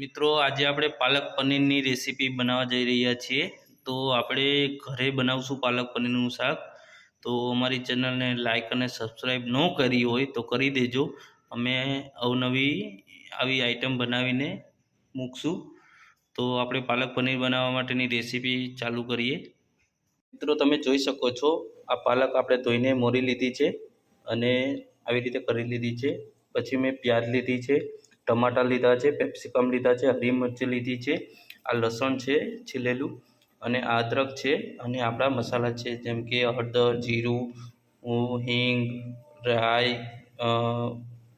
મિત્રો આજે આપણે પાલક પનીરની રેસીપી બનાવવા જઈ રહ્યા છીએ। તો આપણે ઘરે બનાવશું પાલક પનીરનું શાક। તો અમારી ચેનલને લાઈક અને સબસ્ક્રાઈબ ન કરી હોય તો કરી દેજો। અમે અવનવી આવી આઈટમ બનાવીને મૂકશું। તો આપણે પાલક પનીર બનાવવા માટેની રેસીપી ચાલુ કરીએ। મિત્રો તમે જોઈ શકો છો આ પાલક આપણે ધોઈને મોરી લીધી છે અને આવી રીતે કરી લીધી છે। પછી મેં પ્યાજ લીધી છે, टमाटर लीधा है, पेप्सिकम लीधा है, हरी मरची लीधी है, आ लसण है छीलेलू अने अदरक है अने आपड़ा मसाला है जेम के हळदर, जीरु, हींग, राई,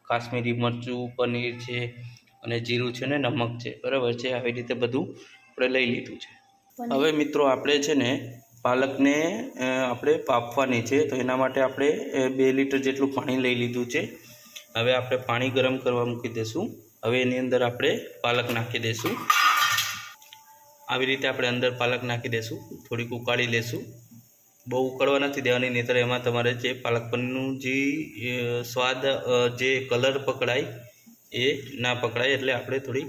काश्मीरी मरचू, पनीर है अने जीरु है ने नमक है बराबर है। आ रीते बधु आपणे लई लीधुं छे। हवे मित्रों आपणे छे ने पालकने आपणे पापवानी छे तो एना माटे आपणे 2 लीटर जेटलुं पाणी लई लीधुं छे। हवे आपणे पाणी गरम करवा मूकी देशुं। हवे एनी अंदर आपणे पालक नाखी देशुं। आवी रीते आपणे अंदर पालक नाखी देशुं, थोड़ीक उकाળી लेशुं। बहु उकाळवा नथी देवानी नहीतर एमां तमारे जे पालक पनीरनुं जे स्वाद जे कलर पकड़ाय ए ना पकड़ाय एटले आपणे थोड़ी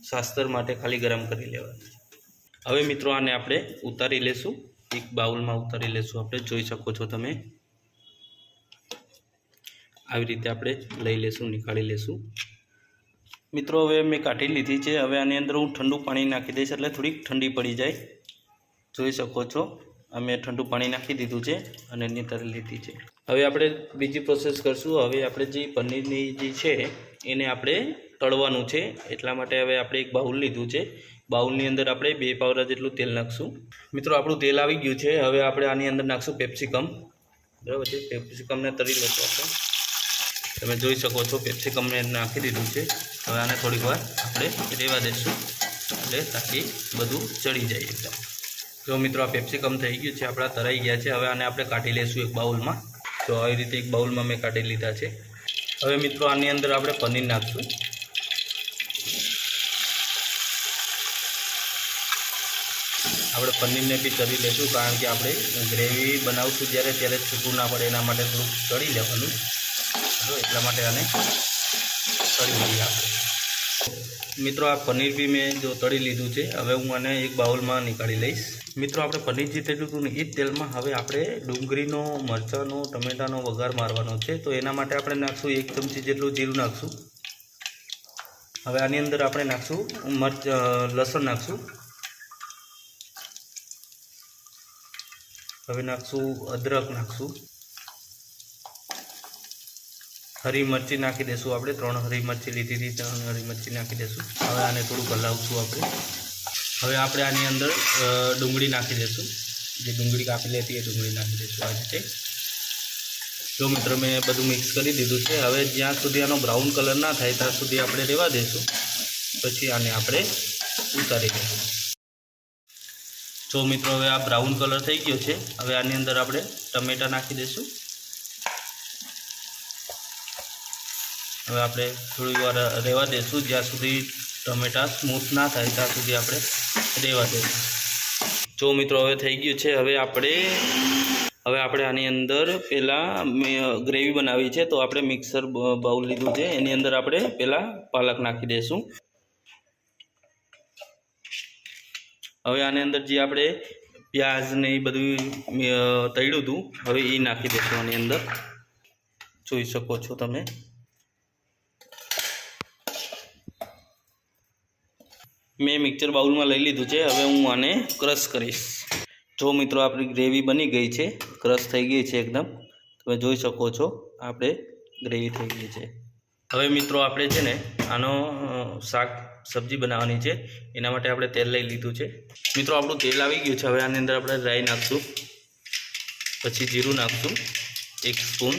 स्वास्थ्य माटे खाली गरम करी लेवानी। हवे मित्रों आने आपणे उतारी लेशुं, एक बाउलमां उतारी लेशुं। आपणे जोई शको छो तमे આવી રીતે આપણે લઈ લેશું, નીકાળી લેશું। મિત્રો હવે મેં કાઢી લીધી છે। હવે આની અંદર હું ઠંડુ પાણી નાખી દઈશ એટલે થોડીક ઠંડી પડી જાય। જોઈ શકો છો અમે ઠંડુ પાણી નાખી દીધું છે અને નીતારી લીધી છે। હવે આપણે બીજી પ્રોસેસ કરશું। હવે આપણે જે પનીરની જે છે એને આપણે તળવાનું છે એટલા માટે હવે આપણે એક બાઉલ લીધું છે। બાઉલની અંદર આપણે 2 પાવડા જેટલું તેલ નાખશું। મિત્રો આપણું તેલ આવી ગયું છે। હવે આપણે આની અંદર નાખશું પેપ્સિકમ, બરાબર છે। પેપ્સિકમને તળી લેશું આપણે। તમે જોઈ શકો છો पेप्सिकम ने नाखी दीधुं छे। हवे आने थोड़ीक वार आपणे रेवा देशुं એટલે તાકી બધું ચડી જાય એકદમ। જો મિત્રો આ पेप्सिकम થઈ ગયું છે, આપણા તરાઈ ગયા છે। હવે આને આપણે કાઢી લેશું એક બાઉલમાં। તો આવી રીતે એક બાઉલમાં મેં કાઢી લીધા છે। હવે મિત્રો આની અંદર આપણે પનીર નાખશું। આપણે પનીરને બી તળી લેશું કારણ કે આપણે ગ્રેવી બનાવશું ત્યારે છૂટું ના પડે એના માટે થોડુંક તળી લેવાનું। तो એટલા માટે આને તળી લઈએ આપણે। મિત્રો આ પનીર બી મેં જો તળી લીધું છે। હવે હું આને એક બાઉલમાં નીકાળી લઈશ। મિત્રો આપણે પનીર જે તળ્યું હતું ને એ જ તેલમાં હવે આપણે ડુંગળીનો, મરચાંનો, ટમેટાનો વઘાર મારવાનો છે। તો એના માટે આપણે નાખશું 1 ચમચી જેટલું જીરું નાખશું। હવે આની અંદર આપણે નાખશું લસણ નાખશું। હવે નાખશું અદરક નાખશું। हरी मरची नाखी देशुं आपणे 3 हरी मरची लीधी थी, 3 हरी मरची नाखी देशुं। हवे आने थोड़ुं हलावशुं आपणे। हवे आपणे आनी अंदर डूंगળી नाखी देशुं। जे डूंगળી कापेली हती ए डूंगળી नाखी देशुं आ रीते। जो मित्र मैं बधुं मिक्स करी दीधुं छे। हवे ज्यां सुधी आनो ब्राउन कलर ना थाय त्यां सुधी आपणे रेवा देशुं, पछी आने आपणे उतारी लेशुं। जो मित्रों हवे आ ब्राउन कलर थई गयो छे। हवे आनी अंदर आपणे टमेटा नाखी देशुं। हवे आपणे थोड़ी वार रेवा देशुं ज्यां सुधी टमेटा स्मूथ ना थाय त्यां सुधी आपणे रेवा देशुं। जो मित्रों हवे थई गयुं छे। हवे आपणे आनी अंदर पहेला ग्रेवी बनावी छे तो आपणे मिक्सर बाउल लीधुं छे एनी अंदर आपणे पहेला पालक नाखी देशुं। हवे आनी अंदर जे आपणे प्याज ने ए बधुं तळ्युं हतुं हवे ए नाखी देशुं आनी अंदर। जोई शको छो तमे। मैं मिक्सर बाउल में लई लीधुं छे। हवे हूँ आने क्रश करीश। जो मित्रों आपणी ग्रेवी बनी गई है, क्रश थई गई है एकदम। तमे जोई शको छो आपणे ग्रेवी थई गई है। हवे मित्रों आपणे छे ने आनो शाक सब्जी बनाववानी छे एना माटे आपणे तेल लई लीधुं छे। मित्रों आपणुं तेल आवी गयुं छे। हवे आनी अंदर आपणे राई नाखशुं, पछी जीरुं नाखशुं 1 स्पून।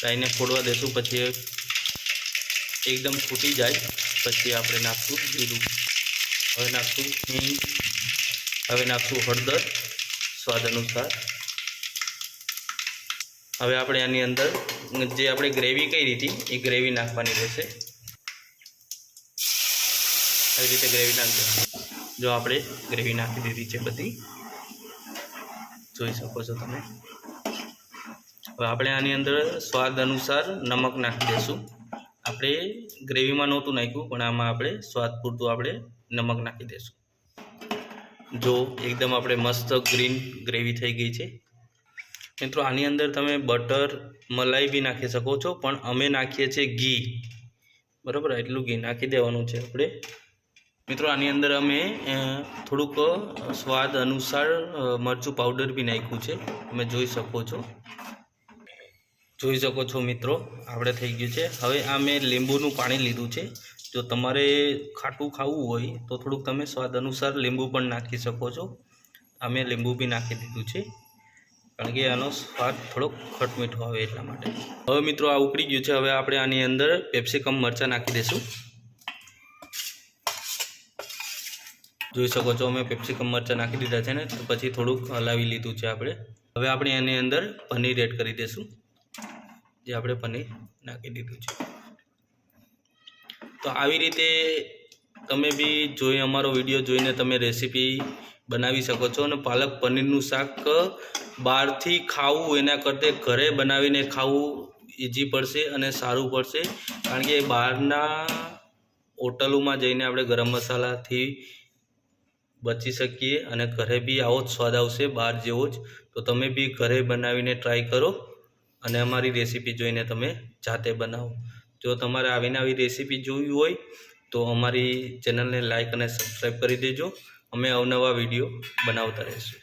राईने फोड़वा देशुं, पछी एकदम फूटी जाए पछी आपणे नाखशुं जीरुं। हवे नाखशुं हींग। हवे नाखशुं हळदर स्वाद अनुसार। हवे आपणे आनी अंदर जे आपणे ग्रेवी करी थी ए ग्रेवी नाखवानी रहेशे। આવી રીતે ગ્રેવી નાખી દો। જો આપણે ગ્રેવી નાખી દીધી છે બધી, જોઈ શકો છો તમે। હવે આપણે આની અંદર સ્વાદ અનુસાર નમક નાખી દઈશું। આપણે ગ્રેવીમાં નહોતું નાખ્યું, પણ આમાં આપણે સ્વાદ પૂરતું આપણે નમક નાખી દઈશું. જો એકદમ આપણે મસ્ત ગ્રીન ગ્રેવી થઈ ગઈ છે. મિત્રો આની અંદર તમે બટર મલાઈ બી નાખી શકો છો, પણ અમે નાખીએ છીએ ઘી. બરાબર, એટલું ઘી નાખી દેવાનું છે આપણે. મિત્રો આની અંદર અમે થોડુંક સ્વાદ અનુસાર મરચું પાવડર બી નાખ્યું છે, તમે જોઈ શકો છો મિત્રો. આપણે થઈ ગયું છે. હવે આ મેં લીંબુનું પાણી લીધું છે. જો તમારે ખાટું ખાવું હોય તો થોડુંક તમે સ્વાદ અનુસાર લીંબુ પણ નાખી શકો છો. અમે લીંબુ બી નાખી દીધું છે, કારણ કે આનો સ્વાદ થોડોક ખટમીઠો આવે એટલા માટે. હવે મિત્રો આ ઉકળી ગયું છે. હવે આપણે આની અંદર કેપ્સિકમ મરચાં નાખી દઈશું. જોઈ શકો છો અમે કેપ્સિકમ મરચાં નાખી દીધા છે ને, તો પછી થોડુંક હલાવી લીધું છે આપણે. હવે આપણે એની અંદર પનીર એડ કરી દઈશું, જે આપણે પનીર નાખી દીધું છે. તો આવી રીતે તમે બી અમારો વિડીયો જોઈને તમે રેસીપી બનાવી શકો છો. અને પાલક પનીરનું શાક બહારથી ખાવું એના કરતાં ઘરે બનાવીને ખાવું ઇઝી પડશે અને સારું પડશે. કારણ કે બહારના હોટલોમાં જઈને આપણે ગરમ મસાલાથી બચી શકીએ અને ઘરે બી આવો જ સ્વાદ આવશે બહાર જેવો જ. તો તમે બી ઘરે બનાવીને ટ્રાય કરો અને અમારી રેસીપી જોઈને તમે જાતે બનાવો. જો તમારે આવીને આવી રેસીપી જોવી હોય તો અમારી ચેનલને લાઈક અને સબસ્ક્રાઈબ કરી દેજો. અમે અવનવા વિડીયો બનાવતા રહીશું.